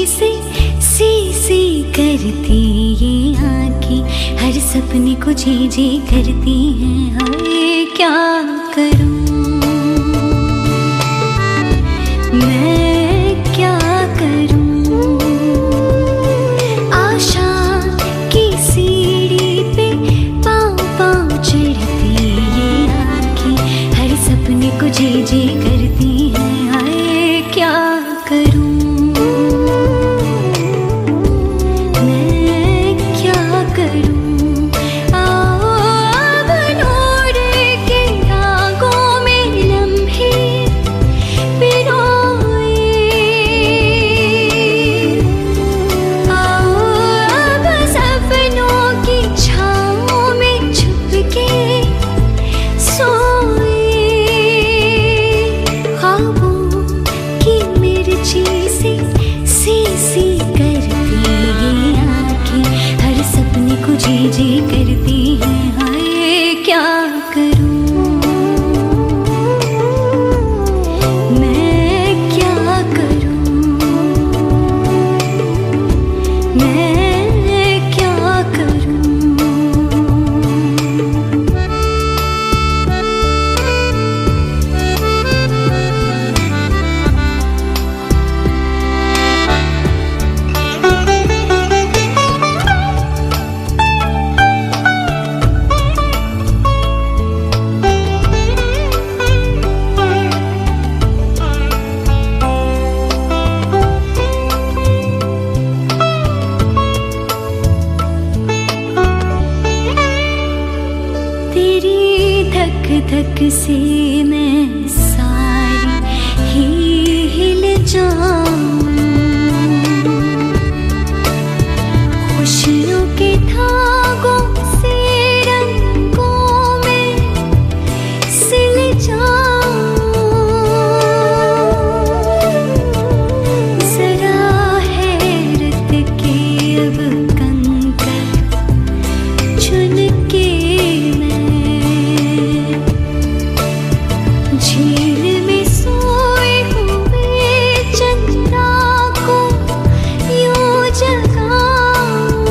से सी करती ये आँखें, हर सपने को जी करती हैं। हाय क्या करूं मैं, क्या करूं। आशा की सीढ़ी पे पाँव चढ़ती ये आँखें, हर सपने को जी करती हैं। हाय क्या करूं मैं, क्या करूं। आओ अब नूर के धागों में लम्हे पिरोए, आओ अब सपनों की छाँव में छुप के सोए। ख्वाबों की मिर्ची से सी करती ये आँखें, हर सपने को जी करती हैं। हाय क्या करूं मैं, क्या करूं मैं, क्या करूं। तेरी धक धक से मैं सारी ही हिल जाऊं, खुशियों के धागों से रंगों में सिल जाऊं। जरा हैरत के अब कंकर चुन के झील में सोए हुए चंद्रा को यूं जगाऊं।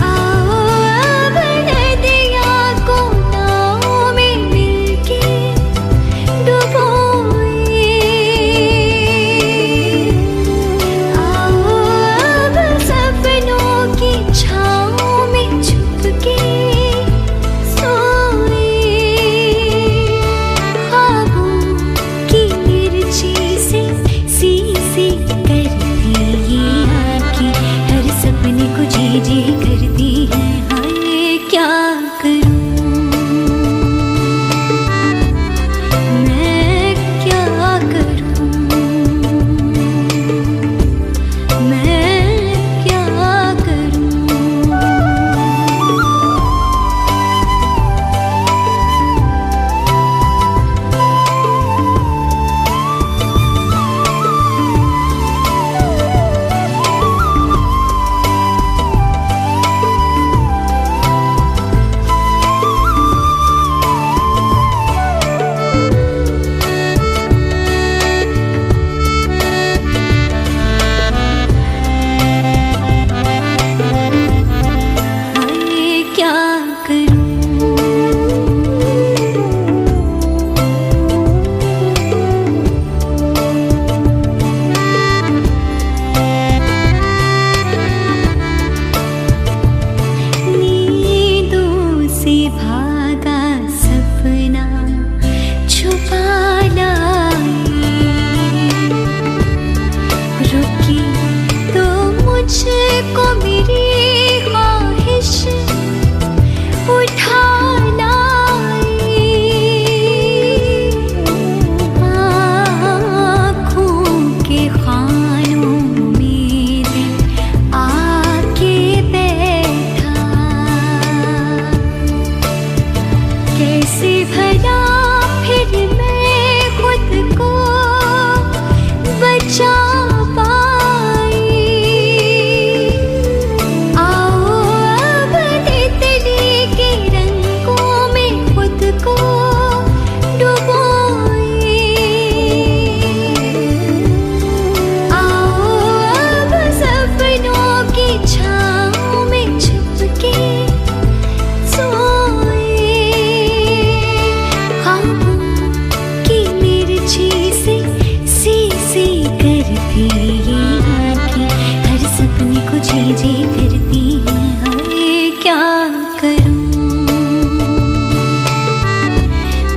आओ अब नदिया को नाव में मिलके डुबोए, आओ अब सपनों की छाँव में छुप के सोए। ख्वाबों की मिर्ची से सी करती ये आँखें, हर सपने को जी करती हैं। हाय क्या करूं मैं, क्या करूं मैं, क्या करूं। हाय क्या करूं नींदों से भागा सपना छुपा लाए, रुकी तो मुझको मेरी ख्वाहिश उठा लाई। आँखों के खानों में दिल आके बैठा, कैसे भला फिर मैं खुद को बचा पाई। आओ अब तितली के रंगों में खुद को डुबोए,